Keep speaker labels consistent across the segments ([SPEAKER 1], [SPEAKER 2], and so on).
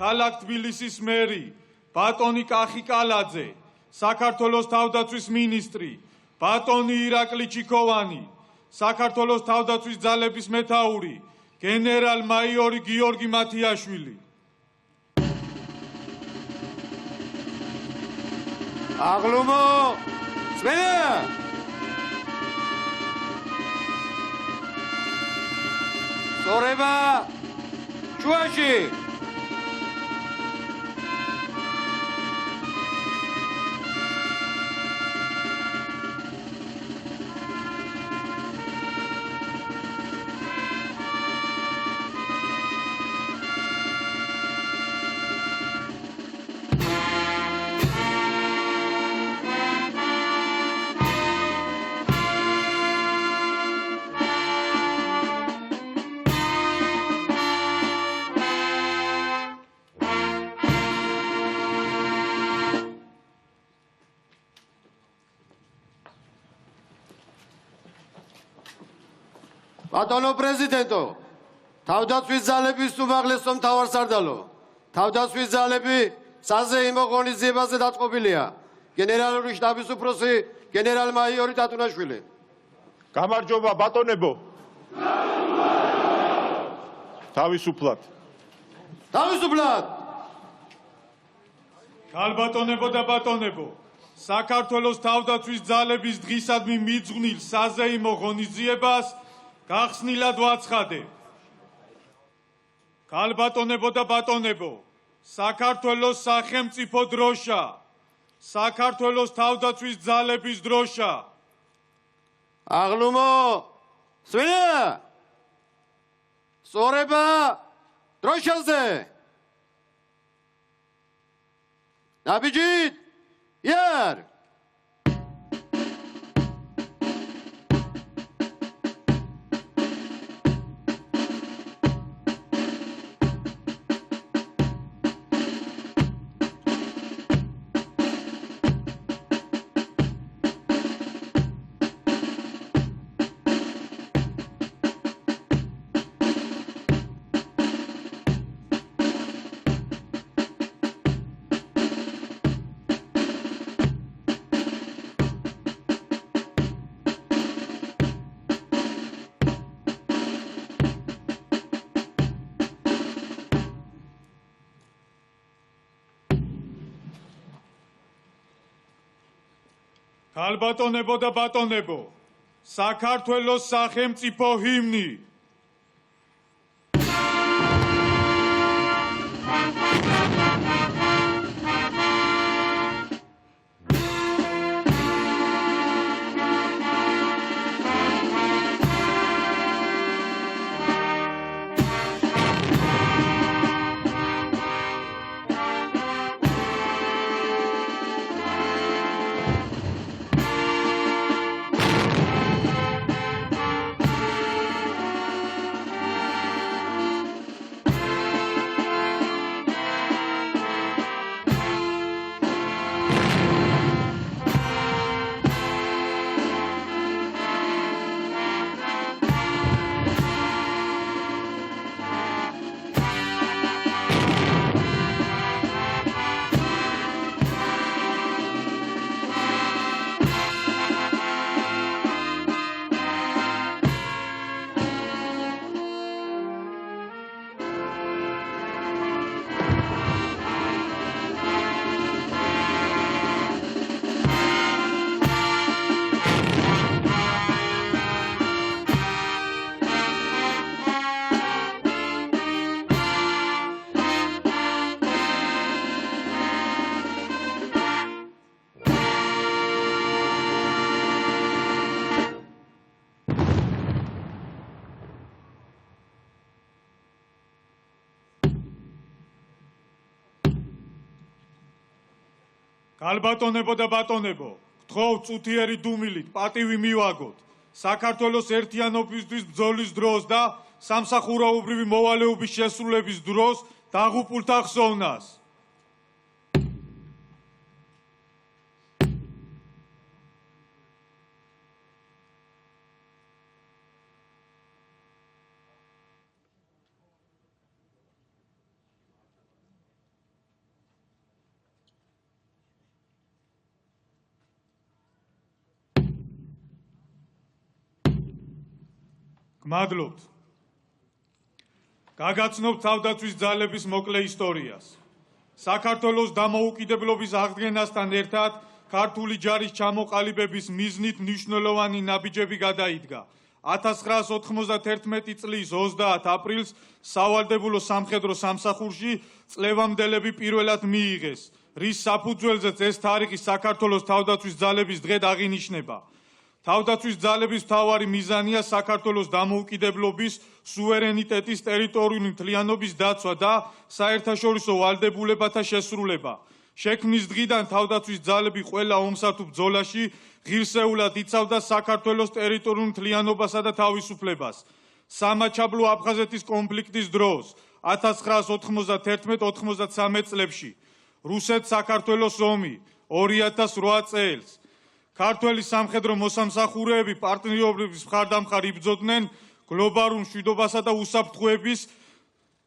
[SPEAKER 1] ქალაქ თბილისის მერი ბატონი კახი კალაძე, საქართველოს თავდაცვის მინისტრი ბატონი ირაკლი ჩიქოვანი, საქართველოს თავდაცვის ძალების მეთაური გენერალ-მაიორი გიორგი მათიაშვილი.
[SPEAKER 2] აღლუმო, წვენა! სწორება შუაში! ბატონო პრეზიდენტო, თავდაცვის ძალების უმაღლესო მთავარსარდალო, თავდაცვის ძალები საზეიმო ღონისძიებაზე დაწყობილია. გენერალური შტაბის უფროსი გენერალ-მაიორი ტატუნაშვილი.
[SPEAKER 3] გამარჯობა ბატონებო. თავისუფლად.
[SPEAKER 2] თავისუფლად.
[SPEAKER 1] ქალბატონებო და ბატონებო, საქართველოს თავდაცვის ძალების დღისადმი მიძღვნილ საზეიმო ღონისძიებას გახსნილად ვაცხადებ. ქალბატონებო და ბატონებო, საქართველოს სახელმწიფო დროშა, საქართველოს თავდაცვის ძალების დროშა.
[SPEAKER 2] აღლუმო, წვენა! სწორება დროშაზე! ნაბიჯით, იარ!
[SPEAKER 1] ქალბატონებო და ბატონებო, საქართველოს სახელმწიფო ჰიმნი. ქალბატონებო და ბატონებო, გთხოვთ წუთიერი დუმილით პატივი მივაგოთ საქართველოს ერთიანობისთვის ბრძოლის დროს და სამსახურაობრივი მოვალეობის შესრულების დროს დაღუპულთა ხსოვნას. გმადლობთ. გაგაცნობთ თავდაცვის ძალების მოკლე ისტორიას. საქართველოს დამოუკიდებლობის აღდგენასთან ერთად ქართული ჯარის ჩამოყალიბების მიზნით მნიშვნელოვანი ნაბიჯები გადაიდგა. 1991 წლის 30 აპრილს სავალდებულო სამხედრო სამსახურში წლევამდელები პირველად მიიღეს, რის საფუძველზეც ეს თარიღი საქართველოს თავდაცვის ძალების დღედ აღინიშნება. თავდაცვის ძალების მთავარი მიზანია საქართველოს დამოუკიდებლობის, სუვერენიტეტის, ტერიტორიული მთლიანობის დაცვა და საერთაშორისო ვალდებულებათა შესრულება. შექმნის დღიდან თავდაცვის ძალები ყველა ომსა თუ ბრძოლაში ღირსეულად იცავდა საქართველოს ტერიტორიულ მთლიანობასა და თავისუფლებას. სამაჩაბლო აფხაზეთის კონფლიქტის დროს 1991-93 წლებში რუსეთ-საქართველოს ომი 2008 წელს ქართველი სამხედრო მოსამსახურეები პარტნიორობის მხარდამხარ იბრძოდნენ გლობალურ მშვიდობასა და უსაფრთხოების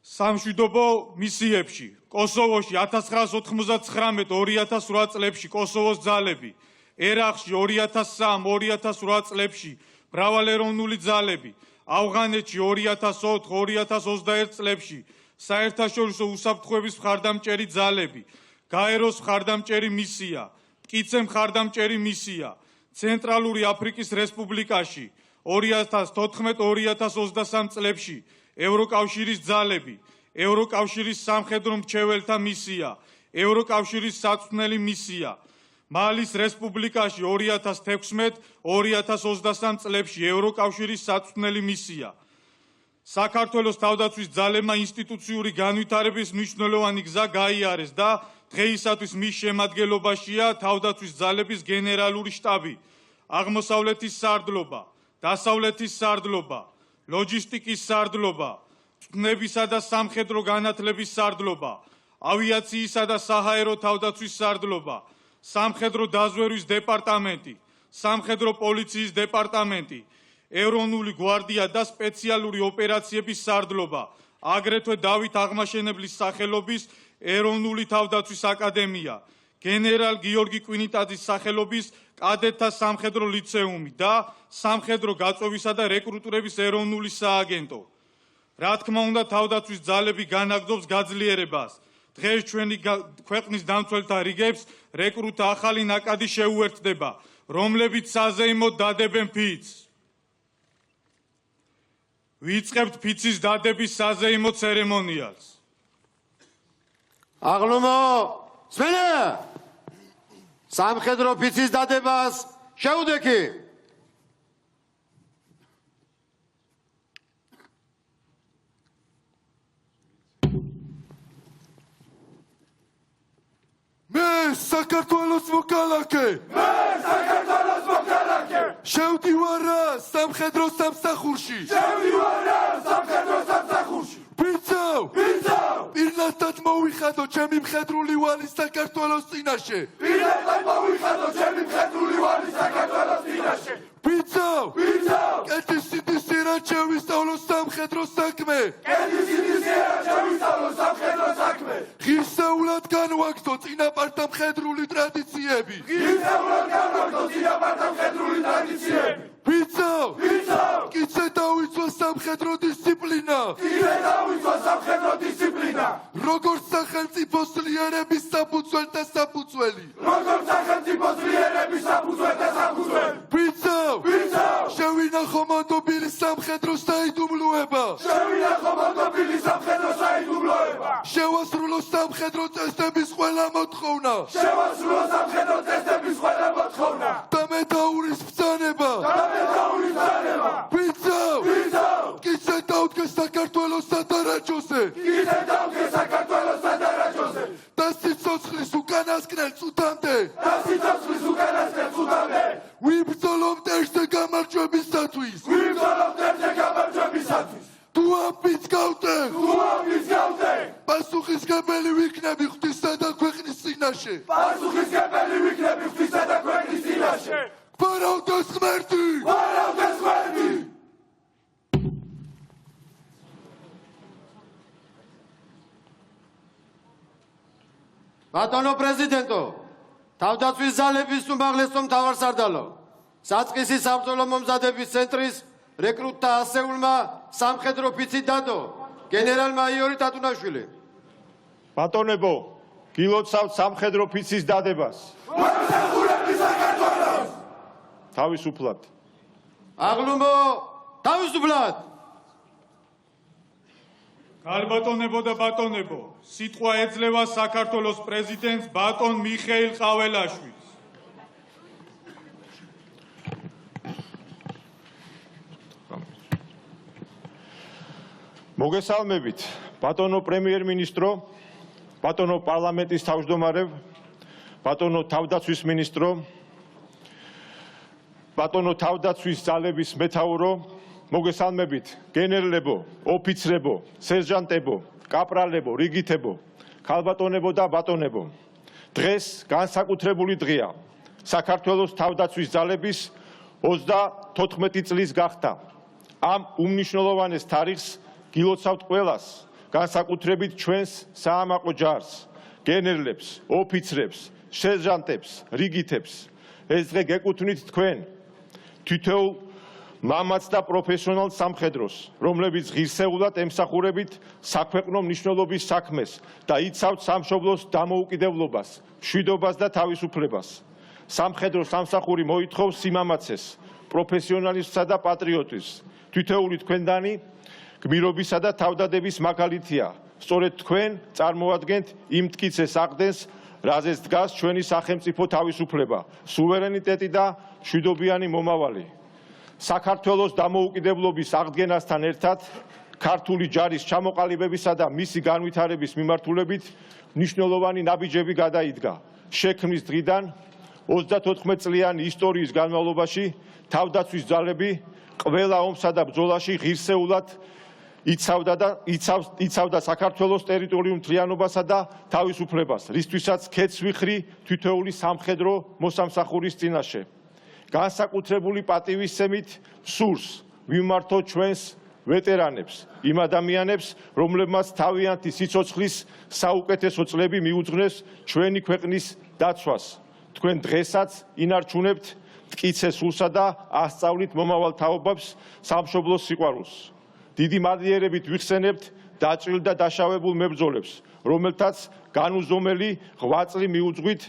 [SPEAKER 1] სამშვიდობო მისიებში. კოსოვოში 1999-2008 წლებში კოსოვოს ძალები, ერაყში 2003-2008 წლებში მრავალეროვნული ძალები, ავღანეთში 2004-2021 წლებში საერთაშორისო უსაფრთხოების მხარდამჭერი ძალები, გაეროს მხარდამჭერი მისია, მტკიცე მხარდამჭერი მისია, ცენტრალური აფრიკის რესპუბლიკაში 2014-2023 წლებში ევროკავშირის ძალები, ევროკავშირის სამხედრო მრჩეველთა მისია, ევროკავშირის საწვრთნელი მისია, მალის რესპუბლიკაში 2016-2023 წლებში ევროკავშირის საწვრთნელი მისია. საქართველოს თავდაცვის ძალებმა ინსტიტუციური განვითარების მნიშვნელოვანი გზა გაიარეს და დღეისათვის მის შემადგენლობაშია თავდაცვის ძალების გენერალური შტაბი, აღმოსავლეთის სარდლობა, დასავლეთის სარდლობა, ლოჯისტიკის სარდლობა, წვნებისა და სამხედრო განათლების სარდლობა, ავიაციისა და საჰაერო თავდაცვის სარდლობა, სამხედრო დაზვერვის დეპარტამენტი, სამხედრო პოლიციის დეპარტამენტი, ეროვნული გვარდია და სპეციალური ოპერაციების სარდლობა, აგრეთვე დავით აღმაშენებლის სახელობის ეროვნული თავდაცვის აკადემია, გენერალ გიორგი კვინიტაძის სახელობის კადეტთა სამხედრო ლიცეუმი და სამხედრო გაწვევისა და რეკრუტირების ეროვნული სააგენტო. რა თქმა უნდა, თავდაცვის ძალები განაგრძობს გაძლიერებას. დღეს ჩვენი ქვეყნის დამცველთა რიგებს რეკრუტთა ახალი ნაკადი შეუერთდება, რომლებიც საზეიმოდ დადებენ ფიცს. ვიწყებთ ფიცის დადების საზეიმო ცერემონიალს.
[SPEAKER 2] აღლუმო, სვენა! სამხედრო ფიცის დადებას შეუდექი!
[SPEAKER 4] მე საქართველოს მოქალაქე! შევდივარა სამხედრო სამსახურში! ვიცავ! პირნათად მოვიხადო ჩემი მხედრული ვალი საქართველოს წინაშე! ვიცავ! კეთის სიდისიერად შევისწავლო სამხედრო საქმე! ღირსეულად განვაგრძო წინაპართა მხედრული ტრადიციები! ვიცავ! კიდე დავიცვა სამხედრო დისციპლინა! როგორც სახელმწიფოს ძლიერების საფუძველი და საფუძველი! ვიცავ! შევინახო მონდობილი სამხედრო საიდუმლოება! შევასრულო სამხედრო წესდების ყველა მოთხოვნა! და მეტაურის ბრძანება! ვიცავ! კიდე დავდგე საქართველოს სადარაჯოზე! და სიცოცხლის უკანასკნელ წუთამდე! ვიბრძოლო მტერზე გამარჯვებისათვის! თუ ამბიც გავტეხ! პასუხისგებელი ვიქნები ღვთისა და ქვეყნის წინაშე! ვარავდეს ღმერთი!
[SPEAKER 2] ბატონო პრეზიდენტო, თავდაცვის ძალების უმაღლესო მთავარსარდალო, საწყისი საბრძოლო მომზადების ცენტრის რეკრუტთა ასეულმა სამხედრო ოფიცი დადო გენერალ-მაიორი ტატუნაშვილი.
[SPEAKER 3] ბატონებო, გილოცავთ სამხედრო ფიცის დადებას. თავისუფლად.
[SPEAKER 2] აღლუმო, თავისუფლად.
[SPEAKER 1] ქალბატონებო და ბატონებო, სიტყვა ეძლევა საქართველოს პრეზიდენტს ბატონ მიხეილ ყაველაშვილს.
[SPEAKER 3] მოგესალმებით, ბატონო პრემიერ-მინისტრო, ბატონო პარლამენტის თავმჯდომარე, ბატონო თავდაცვის მინისტრო, ბატონო თავდაცვის ძალების მეთაურო, მოგესალმებით, გენერლებო, ოფიცრებო, სერჟანტებო, კაპრალებო, რიგითებო, ქალბატონებო და ბატონებო. დღეს განსაკუთრებული დღეა. საქართველოს თავდაცვის ძალების 34 წლის გახდა. ამ უმნიშვნელოვანეს თარიღს გილოცავთ ყველას, განსაკუთრებით ჩვენს საამაყო ჯარს, გენერლებს, ოფიცრებს, სერჟანტებს, რიგითებს. ეს დღე გეკუთვნით თქვენ, თითოეულ მამაც და პროფესიონალ სამხედროს, რომლებიც ღირსეულად ემსახურებით საქვეყნო მნიშვნელობის საქმეს და იცავთ სამშობლოს დამოუკიდებლობას, მშვიდობას და თავისუფლებას. სამხედრო სამსახური მოითხოვს სიმამაცეს, პროფესიონალიზმსა და პატრიოტიზმს. თითოეული თქვენდანი გმირობისა და თავდადების მაგალითია. სწორედ თქვენ წარმოადგენთ იმ მტკიცეს აღდგენს, რაზეც დგას ჩვენი სახელმწიფო თავისუფლება, სუვერენიტეტი და მშვიდობიანი მომავალი. საქართველოს დამოუკიდებლობის აღდგენასთან ერთად ქართული ჯარის ჩამოყალიბებისა და მისი განვითარების მიმართულებით მნიშვნელოვანი ნაბიჯები გადაიდგა. შექმნის დღიდან 34 წლიანი ისტორიის განმავლობაში თავდაცვის ძალები ყველა ომსა და ბრძოლაში ღირსეულად იცავდა საქართველოს ტერიტორიულ მთლიანობასა და თავისუფლებას, რისთვისაც ქეთს ვიხრი თითოეული სამხედრო მოსამსახურის წინაშე. განსაკუთრებული პატივისცემით სურს ვიმართოთ ჩვენს ვეტერანებს, იმ ადამიანებს, რომლებმაც თავიანთი სიცოცხლის საუკეთესო წლები მიუძღვნეს ჩვენი ქვეყნის დაცვას. თქვენ დღესაც ინარჩუნებთ მტკიცე სულსა და ასწავლით მომავალ თაობებს სამშობლოს სიყვარულს. დიდი მადლიერებით ვიხსენებთ დაჭრილ და დაშავებულ მებრძოლებს, რომელთაც განუზომელი ღვაწლი მიუძღვით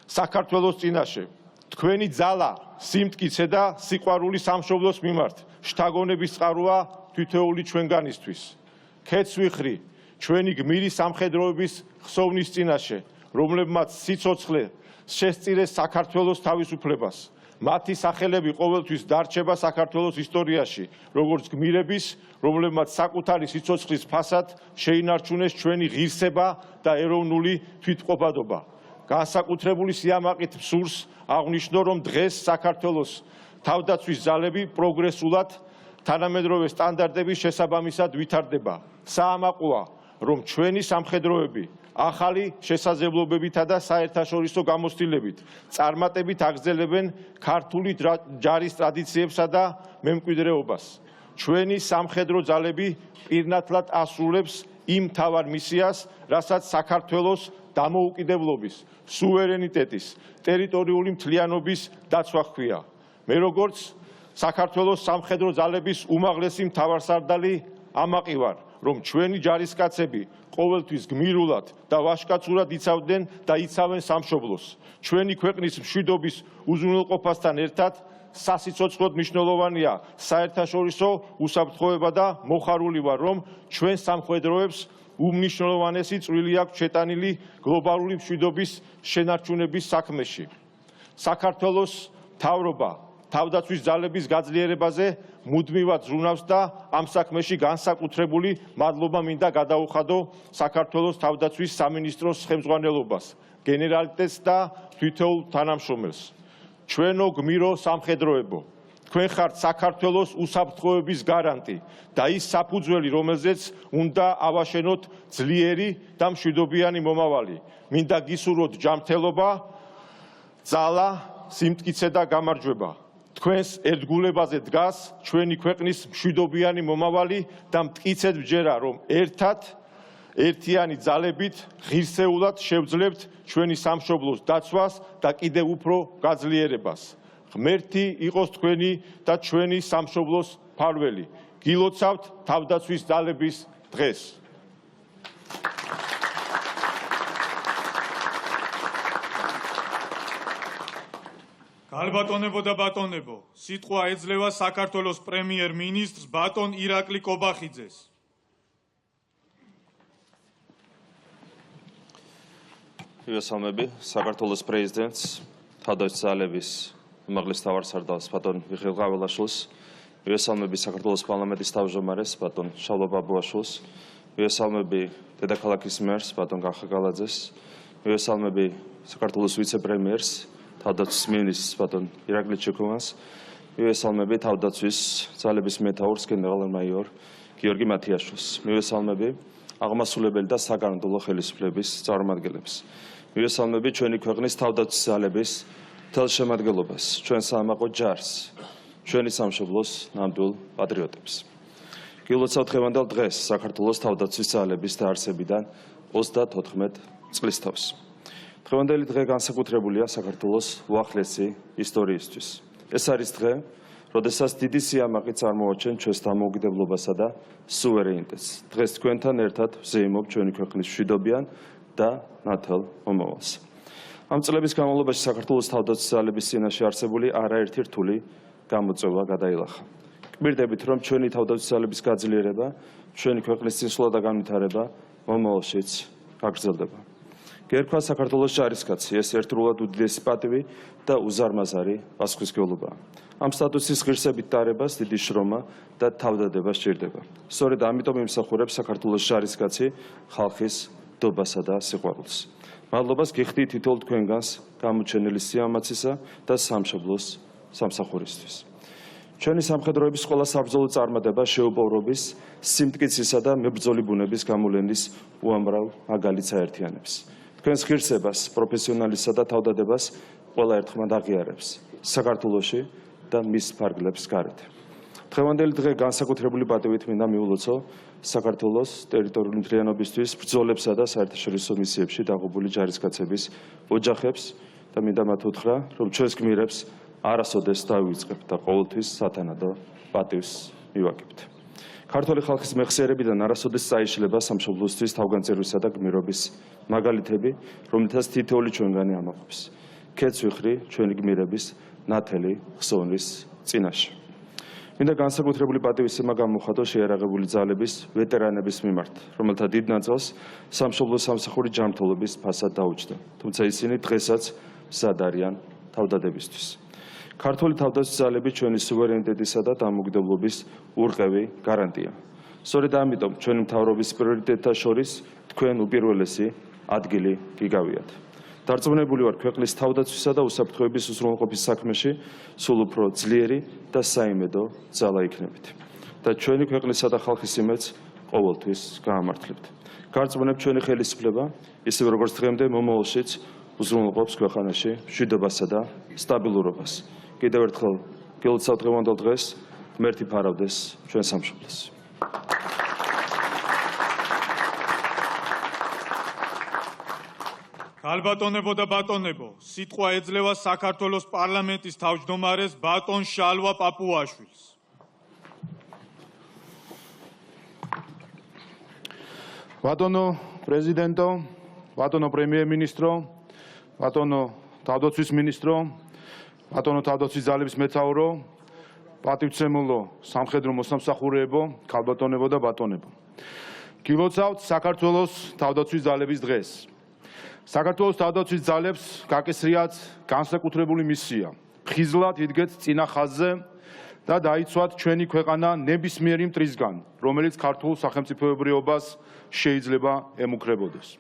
[SPEAKER 3] საქართველოს წინაშე. თქვენი ძალა, სიმტკიცე და სიყვარული სამშობლოს მიმართ შთაგონების წყაროა თითოეული ჩვენგანისთვის. ქეთს ვიხრი ჩვენი გმირი სამხედროების ხსოვნის წინაშე, რომლებმაც სიცოცხლე შესწირეს საქართველოს თავისუფლებას. მათი სახელები ყოველთვის დარჩება საქართველოს ისტორიაში, როგორც გმირების, რომლებმაც საკუთარი სიცოცხლის ფასად შეინარჩუნეს ჩვენი ღირსება და ეროვნული თვითმყოფადობა. განსაკუთრებული სიამაყით მსურს აღნიშნო, რომ დღეს საქართველოს თავდაცვის ძალები პროგრესულად თანამედროვე სტანდარტების შესაბამისად ვითარდება. საამაყოა, რომ ჩვენი სამხედროები ახალი შესაძლებლობებითა და საერთაშორისო გამოცდილებით წარმატებით აგრძელებენ ქართული ჯარის ტრადიციებსა და მემკვიდრეობას. ჩვენი სამხედრო ძალები პირნათლად ასრულებს იმ მთავარ მისიას, რასაც საქართველოს დამოუკიდებლობის, სუვერენიტეტის, ტერიტორიული მთლიანობის დაცვა ჰქვია. მე როგორც საქართველოს სამხედრო ძალების უმაღლესი მთავარსარდალი ამაყი ვარ, რომ ჩვენი ჯარისკაცები ყოველთვის გმირულად და ვაჟკაცურად იცავდნენ და იცავენ სამშობლოს. ჩვენი ქვეყნის მშვიდობის უზრუნველყოფასთან ერთად სასიცოცხლოდ მნიშვნელოვანია საერთაშორისო უსაფრთხოება და მოხარული ვარ, რომ ჩვენ სამხედროებს უმნიშვნელოვანესი წვლილი აქვს შეტანილი გლობალური მშვიდობის შენარჩუნების საქმეში. საქართველოს მთავრობა თავდაცვის ძალების გაძლიერებაზე მუდმივად ზრუნავს და ამ საქმეში განსაკუთრებული მადლობა მინდა გადაუხადო საქართველოს თავდაცვის სამინისტროს ხელმძღვანელობას, გენერალიტეტს და თითოეულ თანამშრომელს. ჩვენო გმირო სამხედროებო, თქვენ ხართ საქართველოს უსაფრთხოების გარანტი და ის საფუძველი, რომელზეც უნდა ავაშენოთ ძლიერი და მშვიდობიანი მომავალი. მინდა გისურვოთ ჯანმრთელობა, ძალა, სიმტკიცე და გამარჯვება. თქვენს ერთგულებაზე დგას ჩვენი ქვეყნის მშვიდობიანი მომავალი და მტკიცედ ვჯერა, რომ ერთიანი ძალებით ღირსეულად შევძლებთ ჩვენი სამშობლოს დაცვას და კიდევ უფრო გაძლიერებას. ღმერთი იყოს თქვენი და ჩვენი სამშობლოს მფარველი. გილოცავთ თავდაცვის ძალების დღეს.
[SPEAKER 1] გალბატონებო და ბატონებო, სიტყვა ეძლევა საქართველოს პრემიერ-მინისტრს ბატონ ირაკლი კობახიძეს.
[SPEAKER 5] მივესალმები საქართველოს პრეზიდენტს, თავდაცვის ძალების უმაღლეს მთავარსარდალს ბატონ მიხეილ ყაველაშვილს, მივესალმები საქართველოს პარლამენტის თავმჯდომარეს ბატონ შალვა ბაბუაშვილს, მივესალმები დედაქალაქის მერს ბატონ გახაგალაძეს, მივესალმები საქართველოს ვიცე-პრემიერს, თავდაცვის მინისტრს ბატონ ირაკლი ჩიქოვანს, მივესალმები თავდაცვის ძალების მეთაურს გენერალ-მაიორ გიორგი მათიაშვილს, მივესალმები აღმასრულებელი და საკანონმდებლო ხელისუფლების წარმომადგენლებს. მივესალმები ჩვენი ქვეყნის თავდაცვის ძალების მთელ შემადგენლობას, ჩვენ საამაყო ჯარს, ჩვენი სამშობლოს ნამდვილ პატრიოტებს. გილოცავთ დღევანდელ დღეს საქართველოს თავდაცვის ძალების დაარსებიდან 34 წლის თავს. დღევანდელი დღე განსაკუთრებულია საქართველოს უახლესი ისტორიისთვის. ეს არის დღე, როდესაც დიდი სიამაყე წარმოაჩენ ჩვენს დამოუკიდებლობასა და სუვერენიტეტს. დღეს თქვენთან ერთად ვზეიმობ ჩვენი ქვეყნის მშვიდობიან და ნათელ მომავალს. ამ წლების განმავლობაში საქართველოს თავდაცვის ძალების წინაშე არსებული არაერთი რთული გამოწვევა გადაილახა. გკვირდებით, რომ ჩვენი თავდაცვის ძალების გაძლიერება, ჩვენი ქვეყნის წინსვლა და განვითარება მომავალშიც გაგრძელდება. გერქვა საქართველოს ჯარისკაცი, ეს ერთდროულად უდიდესი პატივი და უზარმაზარი პასუხისმგებლობაა. ამ სტატუსის ღირსებით დარებას დიდი შრომა და თავდადება სჭირდება. სწორედ ამიტომ იმსახურებს საქართველოს ჯარისკაცი ხალხის დობასა და სიყვარულს. მადლობას გიხდით თითოეულ თქვენგანს გამოჩენილი სიამაცისა და სამშობლოს სამსახურისთვის. ჩვენი სამხედროების ყველა საბრძოლო წარმატება შეუპოვრობის, სიმტკიცისა და მებრძოლი ბუნების გამოვლენის უამრავ მაგალითს აერთიანებს. თქვენს ღირსებას, პროფესიონალიზმსა და თავდადებას ყველა ერთხმად აღიარებს საქართველოში და მის ფარგლებს გარეთ. დღევანდელი დღე განსაკუთრებული პატივით მინდა მიულოცო საქართველოს ტერიტორიული მთლიანობისთვის ბრძოლებსა და საერთაშორისო მისიებში დაღუპული ჯარისკაცების ოჯახებს და მინდა მათ უთხრა, რომ ჩვენს გმირებს არასოდეს დავიწყებთ და ყოველთვის სათანადო პატივს მივაგებთ. ქართული ხალხის მეხსიერებიდან არასოდეს წაიშლება სამშობლოსთვის თავგანწირვისა და გმირობის მაგალითები, რომლითაც თითოეული ჩვენგანი ამაყობს. ქეთს ვიხრი ჩვენი გმირების ნათელი ხსოვნის წინაშე. მინდა განსაკუთრებული პატივისცემა გამოვხატო შეიარაღებული ძალების ვეტერანების მიმართ, რომელთა დიდ ნაწილს სამშობლოს სამსახური ჯანმრთელობის ფასად დაუჯდა, თუმცა ისინი დღესაც მზად არიან თავდადებისთვის. ქართული თავდაცვის ძალები ჩვენი სუვერენიტეტისა და დამოუკიდებლობის ურყევი გარანტია. სწორედ ამიტომ ჩვენი მთავრობის პრიორიტეტთა შორის თქვენ უპირველესი ადგილი გიგავიათ. დარწმუნებული ვარ, ქვეყნის თავდაცვისა და უსაფრთხოების უზრუნველყოფის საქმეში სულ უფრო ძლიერი და საიმედო ძალა იქნებით და ჩვენი ქვეყნისა და ხალხის იმედს ყოველთვის გაამართლებთ. გარწმუნებთ ჩვენი ხელისუფლება, ისევე როგორც დღემდე მომავალშიც უზრუნველყოფს ქვეყანაში მშვიდობასა და სტაბილურობას. კიდევ ერთხელ გილოცავთ დღევანდელ დღეს, ღმერთი ფარავდეს ჩვენ სამშობლოს.
[SPEAKER 1] გალბატონებო და ბატონებო, სიტყვა ეძლევა საქართველოს პარლამენტის თავმჯდომარეს ბატონ შალვა პაპუაშვილს.
[SPEAKER 6] ბატონო პრეზიდენტო, ბატონო პრემიერ-მინისტრო, ბატონო თავდაცვის მინისტრო, ბატონო თავდაცვის ძალების მეთაურო, პატივცემულო სამხედრო მოსამსახურეებო, ქალბატონებო და ბატონებო. გილოცავთ საქართველოს თავდაცვის ძალების დღეს. საქართველოს თავდაცვის ძალებს გაკისრიათ განსაკუთრებული მისია. ხიზლად იდგეთ წინა ხაზზე და დაიცვათ ჩვენი ქვეყანა ნებისმიერი მტრისგან, რომელიც ქართულ სახელმწიფოებრიობას შეიძლება ემუქრებოდეს.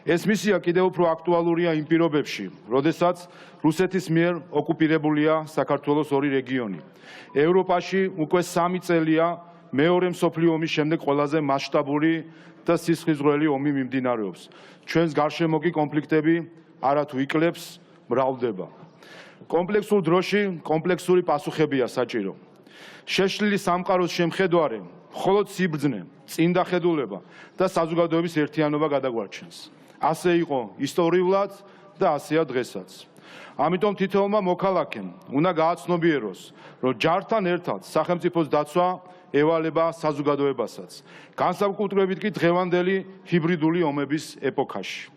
[SPEAKER 6] ეს მისია კიდევ უფრო აქტუალურია იმ პირობებში, როდესაც რუსეთის მიერ ოკუპირებულია საქართველოს ორი რეგიონი. ევროპაში უკვე 3 წელია მეორე მსოფლიო ომის შემდეგ ყველაზე მასშტაბური და სისხლისღვრელი ომი მიმდინარეობს. ჩვენს გარშემო კი კონფლიქტები არათუ იკლებს, მრავლდება. კომპლექსურ დროში კომპლექსური პასუხებია საჭირო. შეშლილი სამყაროს შემხედვარე, მხოლოდ სიბრძნე, წინდახედულება და საზოგადოების ერთიანობა გადაგვარჩენს. ასე იყო ისტორიულად და ასეა დღესაც. ამიტომ თითოეულმა მოქალაქემ უნდა გააცნობიეროს, რომ ჯართან ერთად სახელმწიფოს დაცვა ევალება საზოგადოებასაც, განსაკუთრებით კი დღევანდელი ჰიბრიდული ომების ეპოქაში.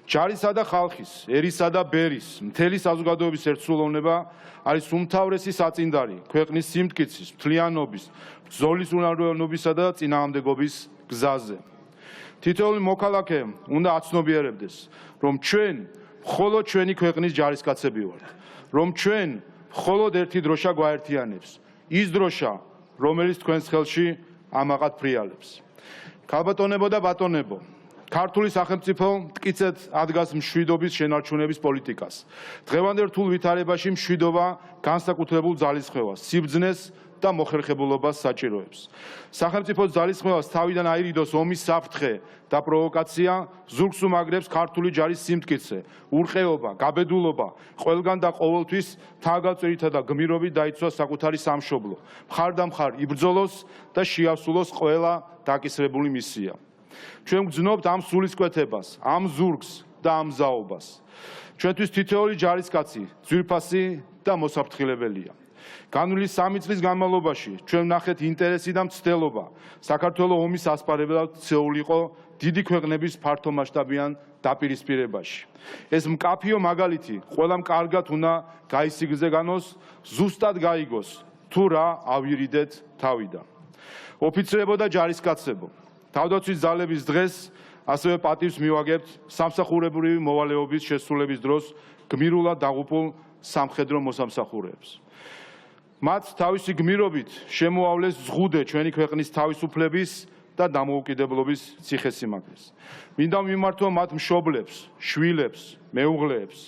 [SPEAKER 6] ჯარისა და ხალხის, ერისა და ბერის, მთელი საზოგადოების ერთსრულოვნება არის უმთავრესი საწინდარი ქვეყნის სიმტკიცის, მთლიანობის, ბრძოლის უნარიანობისა და წინააღმდეგობის გზაზე. თითოეული მოქალაქე უნდა აცნობიერებდეს, რომ ჩვენ მხოლოდ ჩვენი ქვეყნის ჯარისკაცები ვართ, რომ ჩვენ მხოლოდ ერთი დროშა გვაერთიანებს, ის დროშა, რომელიც თქვენს ხელში ამაყად ფრიალებს. ქალბატონებო და ბატონებო, ქართული სახელმწიფო მტკიცედ ადგას მშვიდობის შენარჩუნების პოლიტიკას. დღევანდელ რთულ ვითარებაში მშვიდობა განსაკუთრებულ ძალისხმევას, სიბრძნეს და მოხერხებულობას საჭიროებს. სახელმწიფოს ძალისხმევას თავიდან აირიდოს ომის საფრთხე და პროვოკაცია ზურგს უმაგრებს ქართული ჯარის სიმტკიცე, ურყეობა, გაბედულობა, ყველგან და ყოველთვის თავგაწერითა და გმირობით დაიცვას საკუთარი სამშობლო, მხარდამხარ იბრძოლოს და შეასრულოს ყველა დაკისრებული მისია. ჩვენ გვგზნობთ ამ სულისკვეთებას, ამ ზურგს და ამ ზაობას. ჩვენთვის თითოეული ჯარისკაცი ძვირფასი და მოსაფრთხილებელია. განვლილი 3 წლის განმავლობაში ჩვენ ვნახეთ ინტერესი და მცდელობა საქართველოს ომის ასპარებლად ცეულიყო დიდი ქვეყნების ფართომასშტაბიან დაპირისპირებაში. ეს მკაფიო მაგალითი ყველამ კარგად უნდა გაისიგრძეგანოს, ზუსტად გაიგოს თუ რა ავირიდეთ თავიდან. ოფიცრებო და ჯარისკაცებო, თავდაცვის ძალების დღეს ასევე პატივს მივაგებთ სამსახურებრივი მოვალეობის შესრულების დროს გმირულად დაღუპულ სამხედრო მოსამსახურეებს. მათ თავისი გმირობით შემოავლეს ზღუდე ჩვენი ქვეყნის თავისუფლების და დამოუკიდებლობის ციხესიმაგრეს. მინდა მიმართო მათ მშობლებს, შვილებს, მეუღლეებს.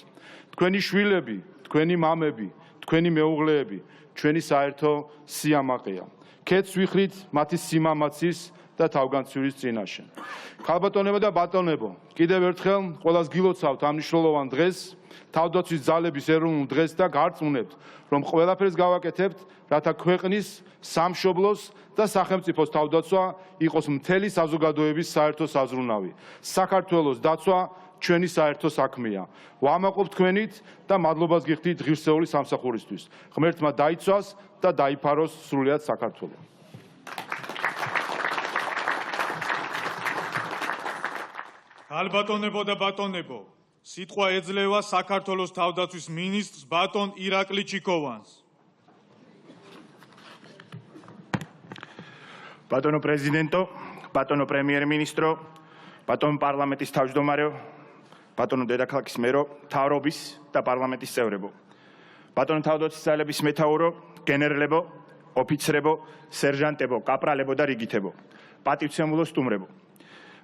[SPEAKER 6] თქვენი შვილები, თქვენი მამები, თქვენი მეუღლეები ჩვენი საერთო სიამაყეა. ქეთს ვიხრით მათი სიმამაცის და თავგანწირის წინაშე. ქალბატონებო და ბატონებო, კიდევ ერთხელ ყველას გილოცავთ ამ მნიშვნელოვან დღეს, თავდაცვის ძალების ეროვნულ დღეს და გარწმუნებთ, რომ ყველაფერს გავაკეთებთ, რათა ქვეყნის, სამშობლოს და სახელმწიფოს თავდაცვა იყოს მთელი საზოგადოების საერთო საზრუნავი. საქართველოს დაცვა ჩვენი საერთო საქმეა. ვამაყობთ თქვენით და მადლობას გიხდით ღირსეული სამსახურისთვის. ღმერთმა დაიცვას და დაიფაროს სრულიად საქართველო.
[SPEAKER 1] ქალბატონებო და ბატონებო, სიტყვა ეძლევა საქართველოს თავდაცვის მინისტრს ბატონ ირაკლი ჩიქოვანს.
[SPEAKER 7] ბატონო პრეზიდენტო, ბატონო პრემიერ-მინისტრო, ბატონო პარლამენტის თავმჯდომარეო, ბატონო დედაქალაქის მერო, მთავრობის და პარლამენტის წევრებო, ბატონო თავდაცვის ძალების მეთაურო, გენერლებო, ოფიცრებო, სერჟანტებო, კაპრალებო და რიგითებო, პატივცემულო სტუმრებო,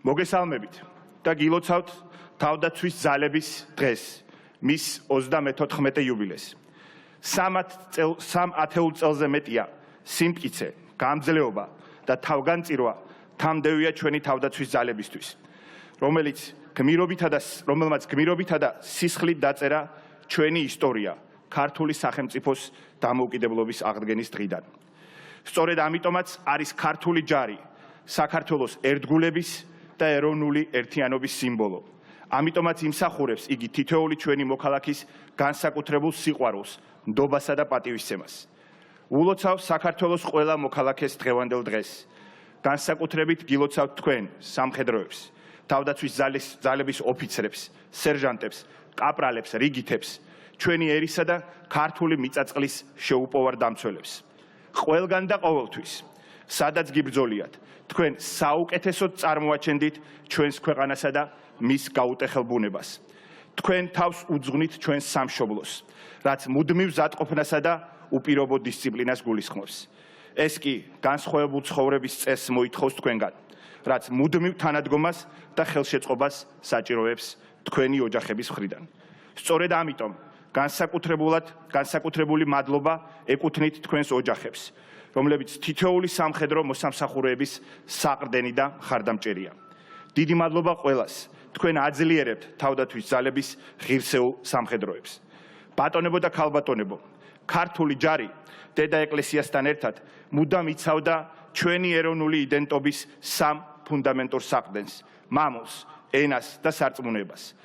[SPEAKER 7] მოგესალმებით და გილოცავთ თავდაცვის ძალების დღეს, მის 34 იუბილეს. 3 ათეულ წელზე მეტია სიმტკიცე, გამძლეობა და თავგანწირვა თამდევია ჩვენი თავდაცვის ძალებისთვის, რომელმაც გმირობითა და სისხლით დაწერა ჩვენი ისტორია ქართული სახელმწიფოს დამოუკიდებლობის აღდგენის დღიდან. სწორედ ამიტომაც არის ქართული ჯარი საქართველოს ერთგულების და ეროვნული ერთიანობის სიმბოლო. ამიტომაც იმსახურებს იგი თითოეული ჩვენი მოქალაქის განსაკუთრებულ სიყვარულს, ნდობასა და პატივისცემას. ულოცავ საქართველოს ყველა მოქალაქეს დღევანდელ დღეს. განსაკუთრებით გილოცავთ თქვენ, სამხედროებს, თავდაცვის ძალების ოფიცრებს, სერჟანტებს, კაპრალებს, რიგითებს, ჩვენი ერისა და ქართული მიწაწყლის შეუპოვარ დამცველებს. ყველგან და ყოველთვის, სადაც გიბრძოლიათ, თქვენ საუკეთესოდ წარმოაჩენდით ჩვენს ქვეყანასა და მის გაუტეხელ ბუნებას. თქვენ თავს უძღვნით ჩვენს სამშობლოს, რაც მუდმივ ზადყოფნასა და უპირობო დისციპლინას გულისხმობს. ეს კი განსხვავებულ ცხოვრების წესს მოითხოვს თქვენგან, რაც მუდმივ თანადგომას და ხელშეწყობას საჭიროებს თქვენი ოჯახების მხრიდან. სწორედ ამიტომ განსაკუთრებული მადლობა ეკუთვნით თქვენს ოჯახებს, რომლებიც თითოეული სამხედრო მოსამსახურეების საყრდენი და მხარდამჭერია. დიდი მადლობა ყველას, თქვენ აძლიერებთ თავდაცვის ძალების ღირსეულ სამხედროებს. ბატონებო და ქალბატონებო, ქართული ჯარი დედა ეკლესიასთან ერთად მუდამ იცავდა ჩვენი ეროვნული იდენტობის 3 ფუნდამენტურ საყრდენს: მამულს, ენას და სარწმუნოებას.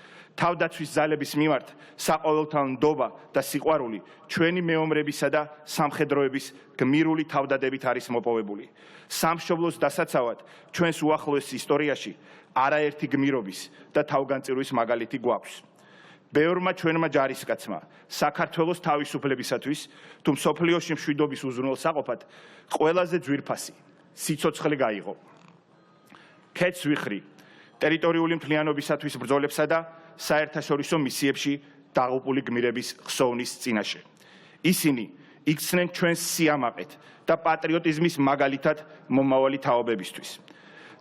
[SPEAKER 7] თავდაცვის ძალების მიმართ საყოველთაო ნდობა და სიყვარული ჩვენი მეომრებისა და სამხედროების გმირული თავდადებით არის მოპოვებული. სამშობლოს დასაცავად ჩვენს უახლოეს ისტორიაში არაერთი გმირობის და თავგანწირვის მაგალითი გვაქვს. ბევრმა ჩვენმა ჯარისკაცმა საქართველოს თავისუფლებისათვის თუ მსოფლიოში მშვიდობის უზრუნველსაყოფად ყველაზე ძვირფასი სიცოცხლე გაიღო. ქეთს ვიხრი ტერიტორიული მთლიანობისათვის ბრძოლებსა და საერთაშორისო მისიებში დაღუპული გმირების ხსოვნის წინაშე. ისინი იქცნენ ჩვენს სიამაყედ და პატრიოტიზმის მაგალითად მომავალი თაობებისთვის.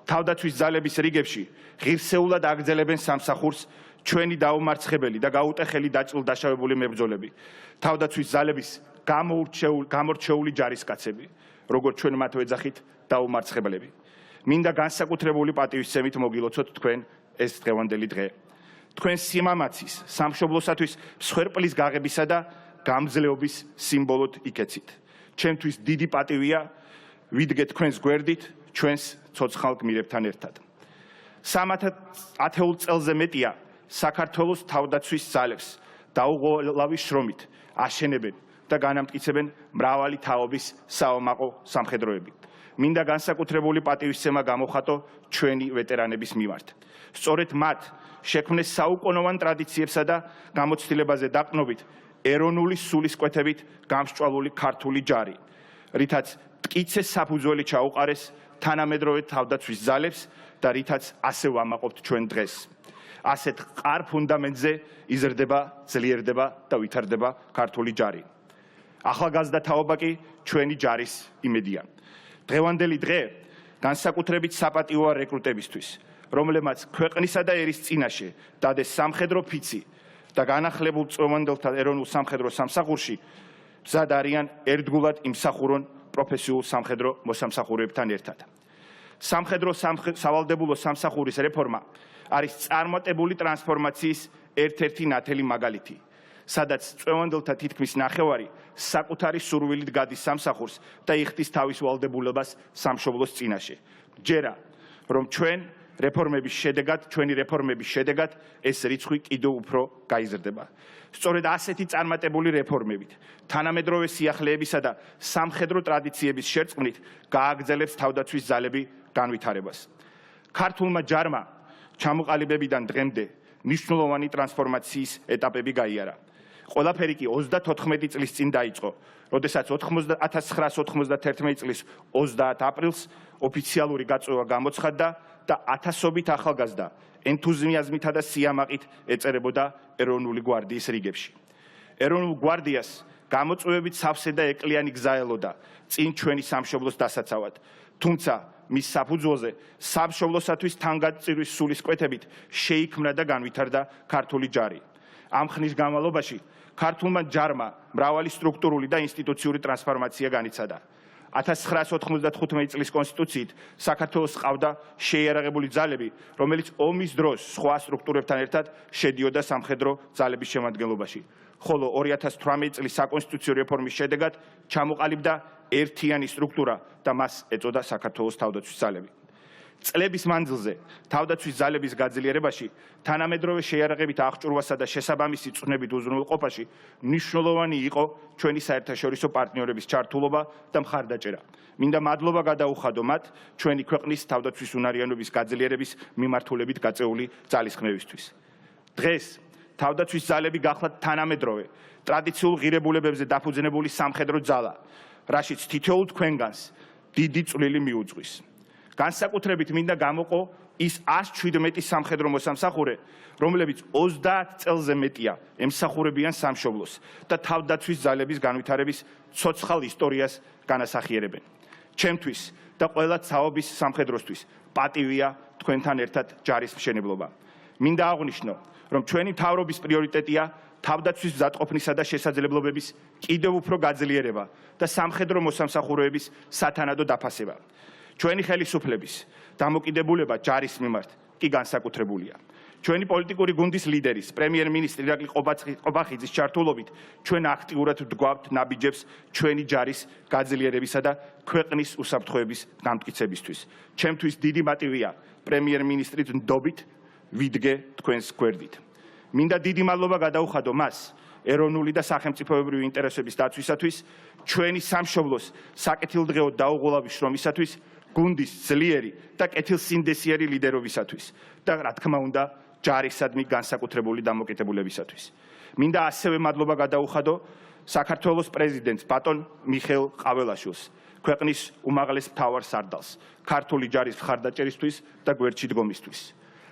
[SPEAKER 7] თავდაცვის ძალების რიგებში ღირსეულად აგრძელებენ სამსახურს ჩვენი დაუმარცხებელი და გაუტეხელი დაჭრილ-დაშავებული მებრძოლები, თავდაცვის ძალების გამორჩეული ჯარისკაცები, როგორც ჩვენ მათ ვეძახით დაუმარცხებლები. მინდა განსაკუთრებული პატივისცემით მოგილოცოთ თქვენ ეს დღევანდელი დღე. თქვენ სიმამაცის, სამშობლოსათვის მსხვერპლის გაღებისა და გამძლეობის სიმბოლოდ იქეცით. ჩემთვის დიდი პატივია ვიდგე თქვენს გვერდით, ჩვენს ცოცხალ გმირებთან ერთად. 3 ათეულ წელზე მეტია საქართველოს თავდაცვის ძალებს დაუღალავი შრომით აშენებენ და განამტკიცებენ მრავალი თაობის საომაყო სამხედროები. მინდა განსაკუთრებული პატივისცემა გამოხატო ჩვენი ვეტერანების მიმართ. სწორედ მათ შექმნეს საუკუნოვან ტრადიციებსა და გამოცდილებაზე დაყრდნობით ეროვნული სულისკვეთებით გამსჭვალული ქართული ჯარი, რითაც მტკიცე საფუძველი ჩაუყარეს თანამედროვე თავდაცვის ძალებს და რითაც ასე ვამაყობთ ჩვენ დღეს. ასეთ მყარ ფუნდამენტზე იზრდება, ძლიერდება და ვითარდება ქართული ჯარი. ახალგაზრდა თაობა კი ჩვენი ჯარის იმედია. დღევანდელი დღე განსაკუთრებით საპატიოა რეკრუტებისთვის, რომლებმაც ქვეყნისა და ერის წინაშე დადეს სამხედრო ფიცი და განახლებულ წვევანდელთა ეროვნულ სამხედრო სამსახურში მზად არიან ერთგულად იმსახურონ პროფესიულ სამხედრო მოსამსახურეებთან ერთად. სამხედრო სავალდებულო სამსახურის რეფორმა არის წარმატებული ტრანსფორმაციის ერთ-ერთი ნათელი მაგალითი, სადაც წვევანდელთა თითქმის ნახევარი საკუთარი სურვილით გადის სამსახურს და იხდის თავის ვალდებულებას სამშობლოს წინაშე. ჯერა, რომ ჩვენი რეფორმების შედეგად ეს რიცხვი კიდევ უფრო გაიზრდება. სწორედ ასეთი წარმატებული რეფორმებით, თანამედროვე სიახლეებისა და სამხედრო ტრადიციების შერწყმით გააგრძელებს თავდაცვის ძალები განვითარებას. ქართულმა ჯარმა ჩამოყალიბებიდან დღემდე მნიშვნელოვანი ტრანსფორმაციის ეტაპები გაიარა. ყველაფერი კი 34 წლის წინ დაიწყო, როდესაც 1991 წლის 30 აპრილს ოფიციალური გაწვევა გამოცხადდა და ათასობით ახალგაზრდა ენთუზიაზმითა და სიამაყით ეწერებოდა ეროვნული გვარდიის რიგებში. ეროვნულ გვარდიას გამოწვევებით სავსე და ეკლიანი გზა ელოდა წინ ჩვენი სამშობლოს დასაცავად, თუმცა მის საფუძველზე სამშობლოსათვის თანგაწირვის სულისკვეთებით შეიქმნა და განვითარდა ქართული ჯარი. ამ ხნის განმავლობაში ქართულმა ჯარმა მრავალი სტრუქტურული და ინსტიტუციური ტრანსფორმაცია განიცადა. 1995 წლის კონსტიტუციით საქართველოს ყავდა შეიარაღებული ძალები, რომელიც ომის დროს სხვა სტრუქტურებთან ერთად შედიოდა სამხედრო ძალების შემადგენლობაში. ხოლო 2018 წლის საკონსტიტუციო რეფორმის შედეგად ჩამოყალიბდა ერთიანი სტრუქტურა და მას ეწოდა საქართველოს თავდაცვის ძალები. წლების მანძილზე თავდაცვის ძალების გაძლიერებაში, თანამედროვე შეიარაღებით აღჭურვასა და შესაბამისი წვნებით უზრუნველყოფაში მნიშვნელოვანი იყო ჩვენი საერთაშორისო პარტნიორების ჩართულობა და მხარდაჭერა. მინდა მადლობა გადაუხადო მათ ჩვენი ქვეყნის თავდაცვის უნარიანობის გაძლიერების მიმართულებით გაწეული ძალისხმევისთვის. დღეს თავდაცვის ძალები გახლავთ თანამედროვე ტრადიციულ ღირებულებებზე დაფუძნებული სამხედრო ძალა, რაშიც თითოეულ თქვენგანს დიდი წვლილი მიუძღვის. განსაკუთრებით მინდა გამოვყო ის 117 სამხედრო მოსამსახურე, რომლებიც 30 წელზე მეტია ემსახურებიან სამშობლოს და თავდაცვის ძალების განვითარების ცოცხალ ისტორიას განასახიერებენ. ჩემთვის და ყველა თაობის სამხედროსთვის პატივია თქვენთან ერთად ჯარის მშენებლობა. მინდა აღვნიშნო, რომ ჩვენი მთავრობის პრიორიტეტია თავდაცვის მზადყოფნისა და შესაძლებლობების კიდევ უფრო გაძლიერება და სამხედრო მოსამსახურეების სათანადო დაფასება. ჩვენი ხელისუფლების დამოკიდებულება ჯარის მიმართ კი განსაკუთრებულია. ჩვენი პოლიტიკური გუნდის ლიდერის, პრემიერ-მინისტრი ირაკლი ყობახიძის ჩართულობით ჩვენ აქტიურად ვდგავთ ნაბიჯებს ჩვენი ჯარის გაძლიერებისა და ქვეყნის უსაფრთხოების დამტკიცებისთვის. ჩემთვის დიდი პატივია პრემიერ-მინისტრის ნდობით ვიდგე თქვენს გვერდით. მინდა დიდი მადლობა გადაუხადო მას ეროვნული და სახელმწიფოებრივი ინტერესების დაცვისათვის, ჩვენი სამშობლოს საკეთილდღეო დაუღალავი შრომისათვის, გუნდის ძლიერი და კეთილსინდესიერი ლიდერობისათვის და რა თქმა უნდა ჯარისადმი განსაკუთრებული დამოკიდებულებისათვის. მინდა ასევე მადლობა გადაუხადო საქართველოს პრეზიდენტს ბატონ მიხეილ ყაველაშვილს, ქვეყნის უმაღლეს მთავარსარდალს, ქართული ჯარის მხარდაჭერისთვის და გვერდში დგომისთვის.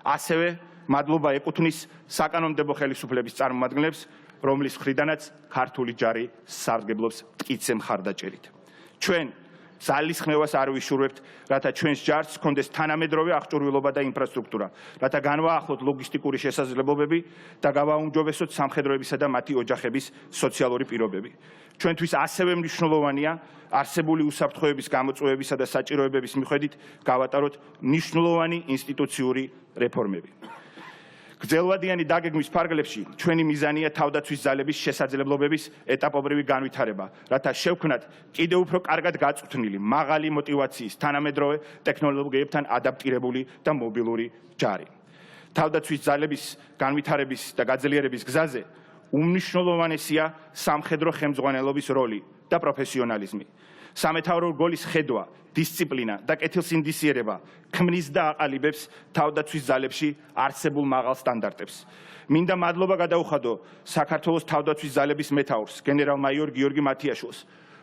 [SPEAKER 7] ასევე მადლობა ეკუთვნის საკანონმდებლო ხელისუფლების წარმომადგენლებს, რომლის მხრიდანაც ქართული ჯარი სარგებლობს მტკიცე მხარდაჭერით. ჩვენ ძალის ხმევას არ ვიშურვებთ, რათა ჩვენს ჯარს ჰქონდეს თანამედროვე აღჭურვილობა და ინფრასტრუქტურა, რათა განვაახლოთ ლოგისტიკური შესაძლებლობები და გავაუმჯობესოთ სამხედროებისა და მათი ოჯახების სოციალური პირობები. ჩვენთვის ასევე მნიშვნელოვანია არსებული უსაფრთხოების გამოწვევებისა და საჭიროებების მიხედვით გავატაროთ მნიშვნელოვანი ინსტიტუციური რეფორმები. გრძელვადიანი დაგეგმვის ფარგლებში ჩვენი მიზანია თავდაცვის ძალების შესაძლებლობების ეტაპობრივი განვითარება, რათა შევქმნათ კიდევ უფრო კარგად გაწვრთნილი, მაღალი მოტივაციის, თანამედროვე ტექნოლოგიებთან ადაპტირებული და მობილური ჯარი. თავდაცვის ძალების განვითარების და გაძლიერების გზაზე უმნიშვნელოვანესია სამხედრო ხელმძღვანელობის როლი და პროფესიონალიზმი. სამეთაურო რგოლის ხედვა, დისციპლინა და კეთილსინდისიერება ქმნის და აყალიბებს თავდაცვის ძალებში არსებულ მაღალ სტანდარტებს. მინდა მადლობა გადაუხადო საქართველოს თავდაცვის ძალების მეთაურს, გენერალ-მაიორ გიორგი მათიაშვილს,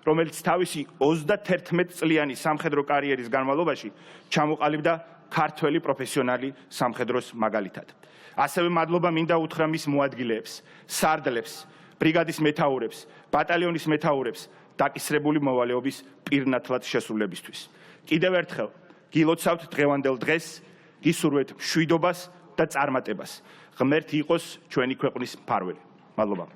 [SPEAKER 7] რომელიც თავისი 31 წლიანი სამხედრო კარიერის განმავლობაში ჩამოყალიბდა ქართველი პროფესიონალი სამხედროს მაგალითად. ასევე მადლობა მინდა უთხრა მის მოადგილეებს, სარდლებს, ბრიგადის მეთაურებს, ბატალიონის მეთაურებს დაკისრებული მოვალეობის პირნათლად შესრულებისთვის. კიდევ ერთხელ გილოცავთ დღევანდელ დღეს, გისურვებთ მშვიდობას და წარმატებას. ღმერთი იყოს ჩვენი ქვეყნის მფარველი. მადლობა.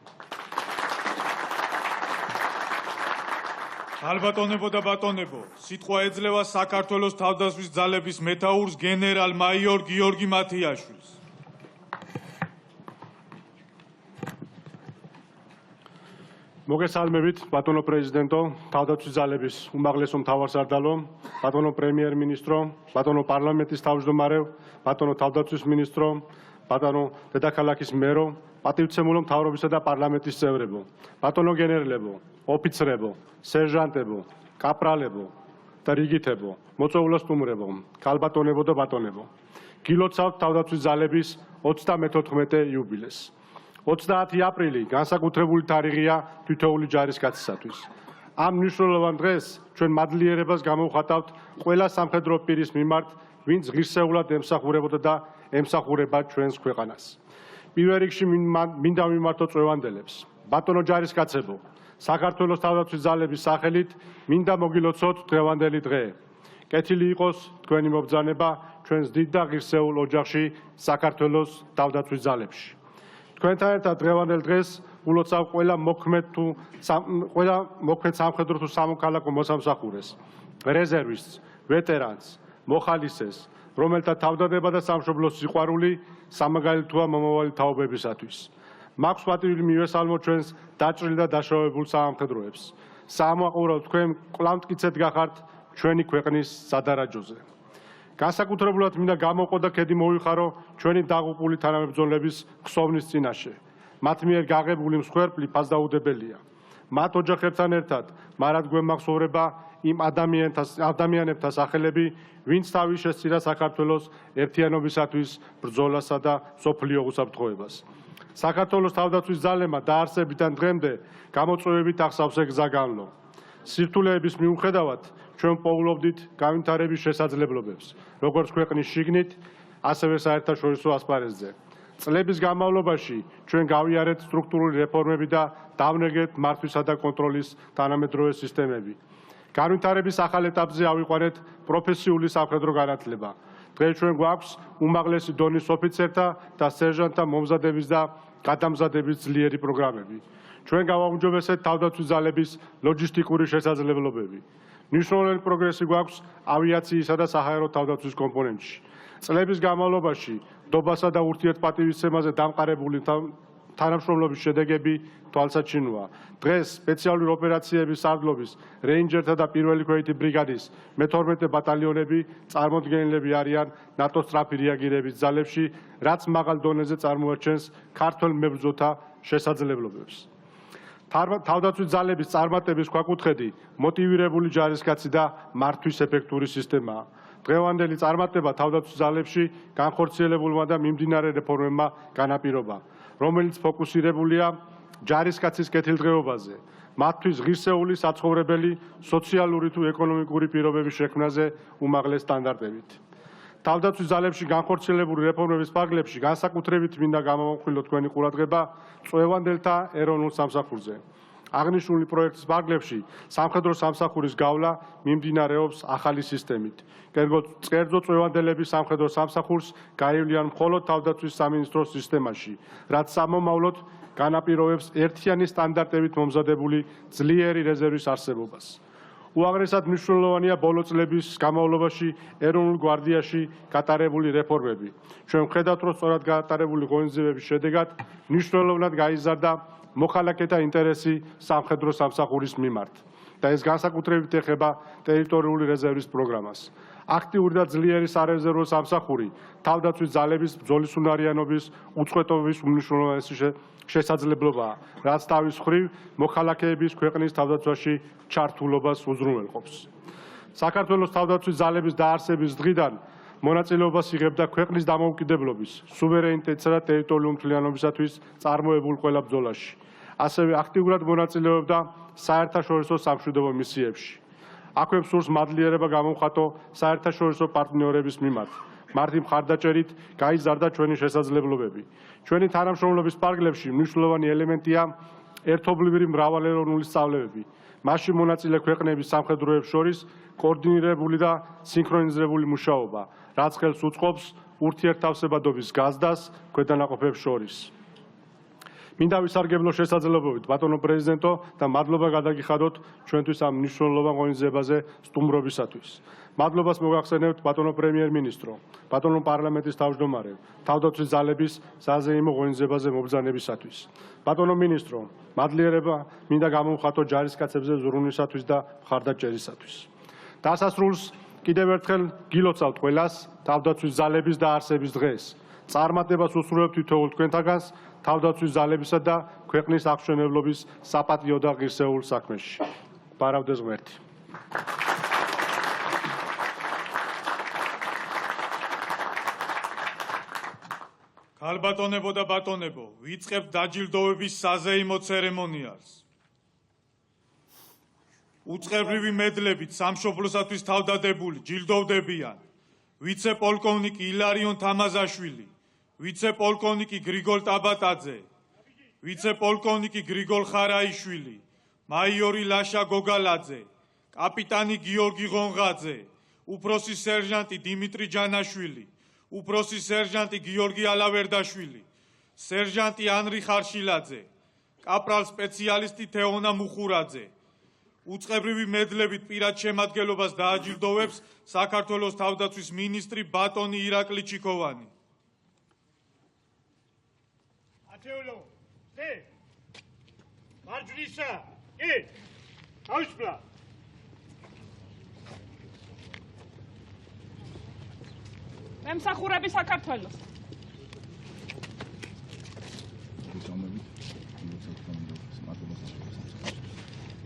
[SPEAKER 1] ალბატონებო და ბატონებო, სიტყვა ეძლევა საქართველოს თავდაცვის ძალების მეთაურს გენერალ-მაიორ გიორგი მათიაშვილს.
[SPEAKER 8] მოგესალმებით, ბატონო პრეზიდენტო, თავდაცვის ძალების უმაღლესო მთავარსარდალო, ბატონო პრემიერ-მინისტრო, ბატონო პარლამენტის თავმჯდომარე, ბატონო თავდაცვის მინისტრო, ბატონო დედაქალაქის მერო, პატივცემულო მთავრობისა და პარლამენტის წევრებო, ბატონო გენერლებო, ოფიცრებო, სერჟანტებო, კაპრალებო და რიგითებო, მოწვეულო სტუმრებო, ქალბატონებო და ბატონებო. გილოცავთ თავდაცვის ძალების 34 იუბილეს. 30 აპრილი განსაკუთრებული თარიღია თითოეული ჯარისკაცისათვის. ამ მნიშვნელოვან დღეს ჩვენ მადლიერებას გამოვხატავთ ყველა სამხედრო პირის მიმართ, ვინც ღირსეულად ემსახურებოდა და ემსახურება ჩვენს ქვეყანას. პირველ რიგში მინდა მიმართო წვევანდელებს. ბატონო ჯარისკაცებო, საქართველოს თავდაცვის ძალების სახელით მინდა მოგილოცოთ დღევანდელი დღე. კეთილი იყოს თქვენი მობრძანება ჩვენს დიდ და ღირსეულ ოჯახში საქართველოს თავდაცვის ძალებში. თქვენთან ერთად დღევანდელ დღეს ულოცავ ყველა მოქმედ სამხედრო თუ სამოქალაქო მოსამსახურეს, რეზერვისტს, ვეტერანს, მოხალისეს, რომელთა თავდადება და სამშობლოს სიყვარული სამაგალითოა მომავალი თაობებისათვის. მაქვს პატივი მივესალმოთ ჩვენს დაჭრილ და დაშავებულ სამხედროებს. საამაყურო თქვენ კვლავ მტკიცედ გახართ ჩვენი ქვეყნის სადარაჯოზე. განსაკუთრებულად მინდა გამოვყო და ქედი მოვიხარო ჩვენი დაღუპული თანამებრძოლების ხსოვნის წინაშე. მათ მიერ გაღებული მსხვერპლი ფასდაუდებელია. მათ ოჯახებთან ერთად მარად გვემახსოვრება იმ ადამიანებთა სახელები, ვინც თავის შესწირა საქართველოს ერთიანობისათვის ბრძოლასა და მსოფლიო უსაფრთხოებას. საქართველოს თავდაცვის ძალებმა დაარსებიდან დღემდე გამოწვევებით ახსავსე გზა განლო. სირთულეების მიუხედავად ჩვენ პოულობდით განვითარების შესაძლებლობებს, როგორც ქვეყნის შიგნით, ასევე საერთაშორისო ასპარეზზე. წლების განმავლობაში ჩვენ გავიარეთ სტრუქტურული რეფორმები და დავნეგეთ მართვისა და კონტროლის თანამედროვე სისტემები. განვითარების ახალ ეტაპზე ავიყვანეთ პროფესიული სამხედრო განათლება. დღეს ჩვენ გვაქვს უმაღლესი დონის ოფიცერთა და სერჟანტთა მომზადების და გადამზადების ძლიერი პროგრამები. ჩვენ გავაუმჯობესეთ თავდაცვის ძალების ლოჯისტიკური შესაძლებლობები. მნიშვნელოვანი პროგრესი გვაქვს ავიაციისა და საჰაერო თავდაცვის კომპონენტში. წლების განმავლობაში დობასა და ურთიერთპატივისცემაზე დამყარებული თანამშრომლობის შედეგები თვალსაჩინოა. დღეს სპეციალური ოპერაციების სარდლობის რეინჯერთა და პირველი ქვეითი ბრიგადის მე-12 ბატალიონები წარმოდგენილები არიან ნატოს სწრაფი რეაგირების ძალებში, რაც მაღალ დონეზე წარმოაჩენს ქართველ მებრძოლთა შესაძლებლობებს. თავდაცვის ძალების წარმატების ქვაკუთხედი მოტივირებული ჯარისკაცი და მართვის ეფექტური სისტემაა. დღევანდელი წარმატება თავდაცვის ძალებში განხორციელებულმა და მიმდინარე რეფორმებმა განაპირობა, რომელიც ფოკუსირებულია ჯარისკაცის კეთილდღეობაზე, მათთვის ღირსეული საცხოვრებელი, სოციალური თუ ეკონომიკური პირობების შექმნაზე უმაღლეს სტანდარტებით. თავდაცვის ძალებში განხორციელებული რეფორმების ფარგლებში განსაკუთრებით მინდა გამოვამხვილო თქვენი ყურადღება წვევანდელთა ეროვნულ სამსახურზე. აღნიშნული პროექტის ფარგლებში სამხედრო სამსახურის გავლა მიმდინარეობს ახალი სისტემით. კერძო წვევანდელების სამხედრო სამსახურს გაივლიან მხოლოდ თავდაცვის სამინისტროს სისტემაში, რაც სამომავლოდ განაპირობებს ერთიანი სტანდარტებით მომზადებული ძლიერი რეზერვის არსებობას. უაღრესად მნიშვნელოვანია ბოლო წლების განმავლობაში ეროვნულ გვარდიაში გატარებული რეფორმები. ჩვენ ვხედავთ, რომ სწორად გატარებული ღონისძიებების შედეგად მნიშვნელოვნად გაიზარდა მოქალაქეთა ინტერესი სამხედრო სამსახურის მიმართ და ეს განსაკუთრებით ეხება ტერიტორიული რეზერვის პროგრამას. აქტიური და ძლიერი სარეზერვო სამსახური თავდაცვის ძალების ბრძოლისუნარიანობის უწყვეტობის უმნიშვნელოვანესი შესაძლებლობაა, რაც თავის მხრივ მოქალაქეების ქვეყნის თავდაცვაში ჩართულობას უზრუნველყოფს. საქართველოს თავდაცვის ძალების დაარსების დღიდან მონაწილეობას იღებდა ქვეყნის დამოუკიდებლობის, სუვერენიტეტისა და ტერიტორიული მთლიანობისათვის წარმოებულ ყველა ბრძოლაში. ასევე აქტიურად მონაწილეობდა საერთაშორისო სამშვიდობო მისიებში. აქვე სურს მადლიერება გამოვხატო საერთაშორისო პარტნიორების მიმართ. მათი მხარდაჭერით გაიზარდა ჩვენი შესაძლებლობები. ჩვენი თანამშრომლობის ფარგლებში მნიშვნელოვანი ელემენტია ერთობლივი მრავალეროვნული სწავლებები. მასში მონაწილე ქვეყნების სამხედროებს შორის კოორდინირებული და სინქრონიზებული მუშაობა, რაც ხელს უწყობს ურთიერთთავსებადობის გაზრდას ქვედანაყოფებს შორის. მინდა ვისარგებლო შესაძლებლობით, ბატონო პრეზიდენტო, და მადლობა გადაგიხადოთ ჩვენთვის ამ მნიშვნელოვან ღონისძიებაზე სტუმრობისათვის. მადლობას მოგახსენებთ ბატონო პრემიერ-მინისტრო, ბატონო პარლამენტის თავმჯდომარე, თავდაცვის ძალების საზეიმო ღონისძიებაზე მობრძანებისათვის. ბატონო მინისტრო, მადლიერება მინდა გამოვხატო ჯარისკაცებზე ზრუნვისათვის და მხარდაჭერისათვის. დასასრულს კიდევ ერთხელ გილოცავთ ყველას თავდაცვის ძალების დაარსების დღეს. წარმატებას უსურვებთ თითოეულ თქვენთაგანს თავდაცვის ძალებისა და ქვეყნის აღმშენებლობის საპატიო და ღირსეულ საქმეში. ბარავდეს ღმერთი.
[SPEAKER 1] ქალბატონებო და ბატონებო, ვიწყებთ დაჯილდოვების საზეიმო ცერემონიალს. უწყებრივი მედლებით სამშობლოსათვის თავდადებული ჯილდოვდებიან ვიცე-პოლკოვნიკი ილარიონ თამაზაშვილი, ვიცე-პოლკოვნიკი გრიგოლ ტაბატაძე, ვიცე-პოლკოვნიკი გრიგოლ ხარაიშვილი, მაიორი ლაშა გოგალაძე, კაპიტანი გიორგი ღონღაძე, უფროსი სერჟანტი დიმიტრი ჯანაშვილი, უფროსი სერჟანტი გიორგი ალავერდაშვილი, სერჟანტი ანრი ხარშილაძე, კაპრალ სპეციალისტი თეონა მუხურაძე. უწყებრივი მედლებით პირად შემადგენლობას დააჯილდოვებს საქართველოს თავდაცვის მინისტრი ბატონი ირაკლი ჩიქოვანი.
[SPEAKER 9] ათეულო, ზე, მარჯვნისა, კი, ავიშფლა.
[SPEAKER 10] მემსახურები საქართველოს.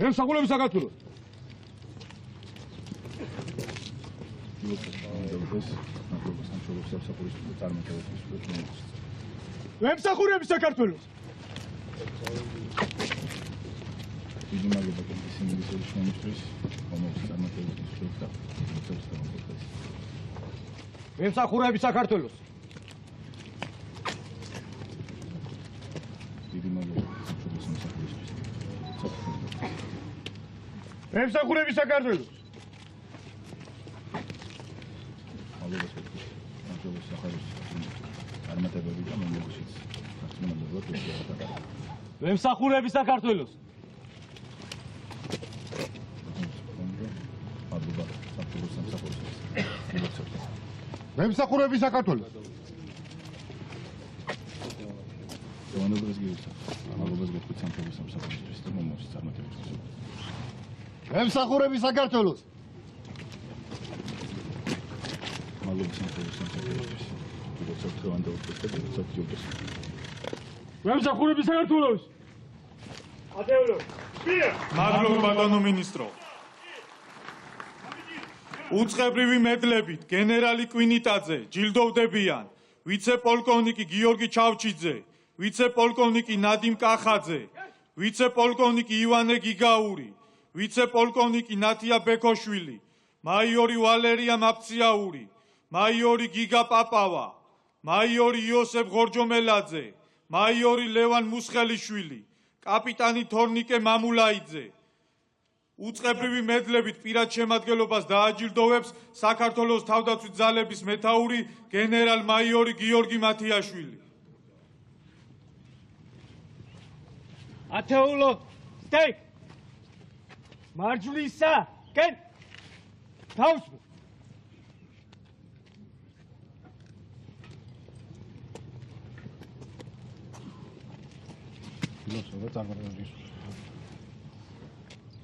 [SPEAKER 8] მემსახურები საქართველოს. მემსახურები საქართველოს. მემსახურები საქართველოს. მემსახურები საქართველოს. მემსახურები საქართველოს. მემსახურები საქართველოს.
[SPEAKER 2] ემსახურები საქართველოს.
[SPEAKER 8] ემსახურები საქართველოს.
[SPEAKER 9] ათეულო. კი.
[SPEAKER 1] მადლობა ბატონო მინისტრო. უწყებრივი მედლებით გენერალი კვინიტაძე ჯილდოვდებიან ვიცე-პოლკოვნიკი გიორგი ჩავჩიძე, ვიცე-პოლკოვნიკი ნადიმ კახაძე, ვიცე-პოლკოვნიკი ივანე გიგაური, ვიცე-პოლკოვნიკი ნათია ბექოშვილი, მაიორი ვალერია მაფციაური, მაიორი გიგა პაპავა, მაიორი იოსებ ღორჯომელაძე, მაიორი ლევან მუსხელიშვილი, კაპიტანი თორნიკე მამულაიძე. უწყებრივი მედლებით პირად შემადგენლობას დააჯილდოვებს საქართველოს თავდაცვის ძალების მეთაური გენერალ-მაიორი გიორგი მათიაშვილი.
[SPEAKER 9] ათეულო. სტეი. მარჯვნისა. კენ. თავს.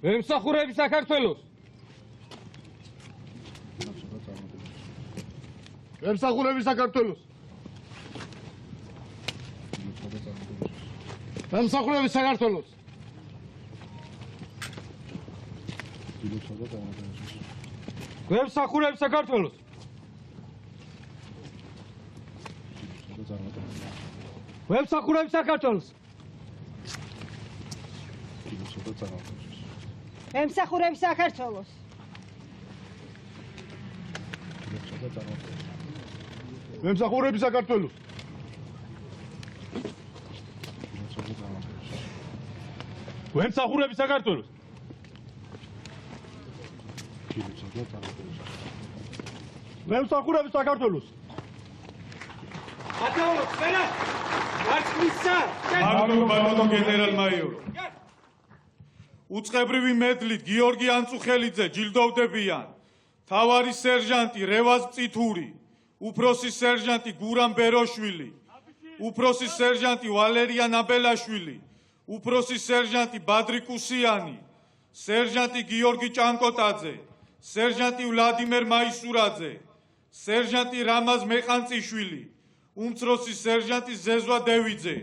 [SPEAKER 9] ემსახურები საქართველოს.
[SPEAKER 2] ემსახურები საქართველოს. ემსახურები საქართველოს.
[SPEAKER 9] ემსახურები საქართველოს. ემსახურები საქართველოს.
[SPEAKER 10] ემსახურები საქართველოს.
[SPEAKER 2] ემსახურები საქართველოს.
[SPEAKER 8] ემსახურები საქართველოს. ემსახურები საქართველოს.
[SPEAKER 9] ათეულო. სპენა. მარჯვნისა.
[SPEAKER 1] მადლობა ბატონო გენერალ-მაიორო. უწყებრივი მედლით გიორგი ანწუხელიძე ჯილდოვდებიან მთავარი სერჟანტი რევაზ მწითური, უფროსი სერჟანტი გურამ ბეროშვილი, უფროსი სერჟანტი ვალერია ნაბელაშვილი, უფროსი სერჟანტი ბადრი კუსიანი, სერჟანტი გიორგი ჭანკოტაძე, სერჟანტი ვლადიმერ მაისურაძე, სერჟანტი რამაზ მეყანწიშვილი, უმცროსი სერჟანტი ზეზვა დევიძე.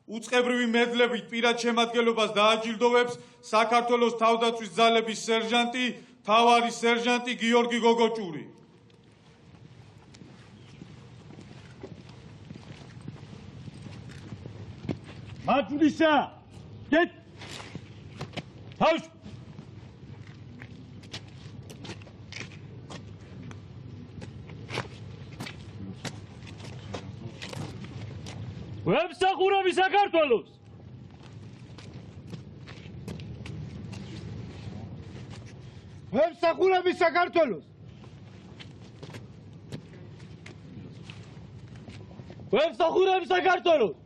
[SPEAKER 1] უწყებრივი მედლებით პირად შემადგენლობას დააჯილდოვებს საქართველოს თავდაცვის ძალების სერჟანტი, მთავარი სერჟანტი გიორგი გოგოჭური.
[SPEAKER 9] მარჯვნისა. კენ. თავს. ემსახურები საქართველოს.
[SPEAKER 2] ემსახურები საქართველოს.
[SPEAKER 9] ემსახურები საქართველოს.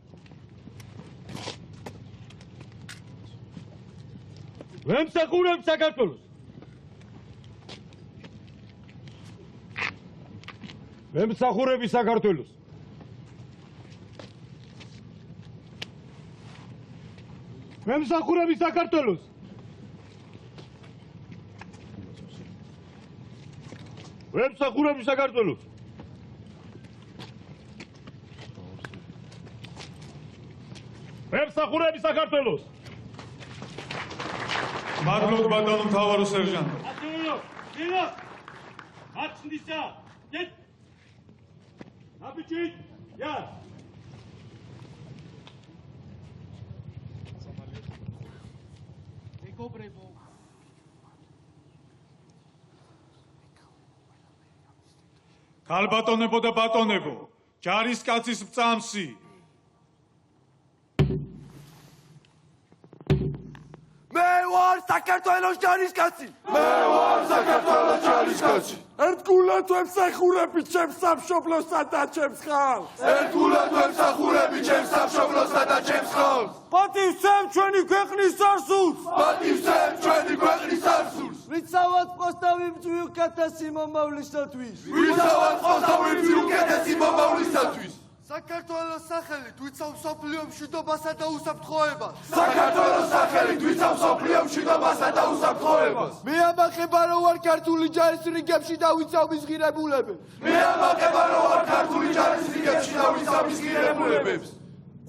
[SPEAKER 9] ემსახურები საქართველოს.
[SPEAKER 8] ემსახურები საქართველოს.
[SPEAKER 2] ემსახურები საქართველოს.
[SPEAKER 8] ემსახურები საქართველოს. ემსახურები საქართველოს.
[SPEAKER 1] მადლობა ბატონო მთავარო სერჟანტო.
[SPEAKER 9] ათეულო. სპენა. მარჯვნისა. კენ. აბიჭი. ია.
[SPEAKER 1] ქალბატონებო და ბატონებო, ჯარისკაცის მწამსი.
[SPEAKER 4] მე ვარ საქართველოს ჯარისკაცი. მე ვარ საქართველოს ჯარისკაცი. ერთგულად ვემსახურები ჩემს სამშობლოსა და ჩემს ხალხს. ერთგულად ვემსახურები ჩემს სამშობლოსა და ჩემს ხალხს.
[SPEAKER 2] პატივცემ ჩვენი ქვეყნის წარსულს.
[SPEAKER 4] პატივცემ ჩვენი ქვეყნის წარსულს.
[SPEAKER 2] ვიცავად პოსტავი უკეთესი მომავლისათვის.
[SPEAKER 4] ვისავალ խոսავებს უკეთესი მომავლისათვის.
[SPEAKER 2] საქართველოს სახელი
[SPEAKER 4] თვითონ სოფლიო მშვიდობასა და უსაფრთხოებას. საქართველოს სახელით თვითონ სოფლიო მშვიდობასა და უსაფრთხოებას. მე ამახება რომ ვარ ქართული ჯარის რიგებში და ვიცავ მის ღირებულებებს. მე ამახება რომ ვარ ქართული ჯარის რიგებში და ვიცავ მის ღირებულებებს.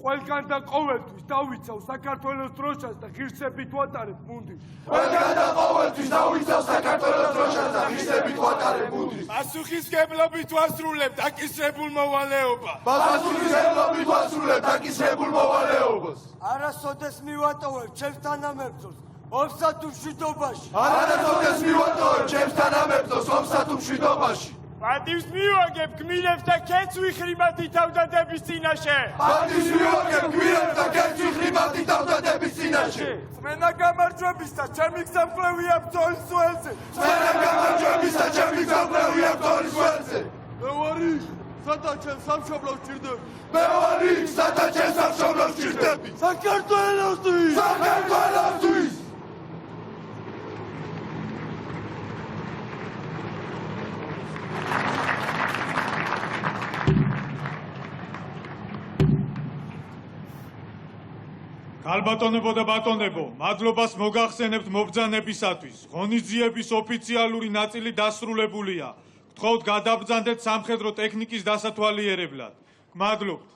[SPEAKER 2] ყველგან და ყოველთვის დავიცავ საქართველოს დროშას და ღირსებით ვატარებ მუნდირს.
[SPEAKER 4] ყველგან და ყოველთვის დავიცავ საქართველოს დროშას და ღირსებით ვატარებ მუნდირს.
[SPEAKER 2] პასუხისგებლობით ვასრულებ დაკისრებულ მოვალეობას.
[SPEAKER 4] პასუხისგებლობით ვასრულებ დაკისრებულ მოვალეობას.
[SPEAKER 2] არასოდეს მივატოვებ ჩემს თანამებრძოლს ომსა თუ მშვიდობაში.
[SPEAKER 4] არასოდეს მივატოვებ ჩემს თანამებრძოლს ომსა თუ მშვიდობაში.
[SPEAKER 2] პატივს მივაგებ გმირებს და ქეთს ვიხრიმათი თავდადების წინაშე.
[SPEAKER 4] პატივს მივაგებ გმირებს და ქეთს ვიხრიმათი თავდადების წინაშე.
[SPEAKER 2] წმენა გამარჯვების და ჩემი გზამკვლევია ბრძოლის ველზე.
[SPEAKER 4] წმენა გამარჯვების და ჩემი გზამკვლევია ბრძოლის ველზე.
[SPEAKER 2] მე ვარი სადა ჩემს სამშობლოს ჭირდები.
[SPEAKER 4] მე ვარი სადა ჩემს სამშობლოს ჭირდები.
[SPEAKER 2] საქართველოსთვის!
[SPEAKER 4] საქართველოსთვის!
[SPEAKER 1] ქალბატონებო და ბატონებო, მადლობას მოგახსენებთ მობრძანებისათვის. ღონისძიების ოფიციალური ნაწილი დასრულებულია. გთხოვთ გადაბრძანდეთ სამხედრო ტექნიკის დასათვალიერებლად. მადლობთ.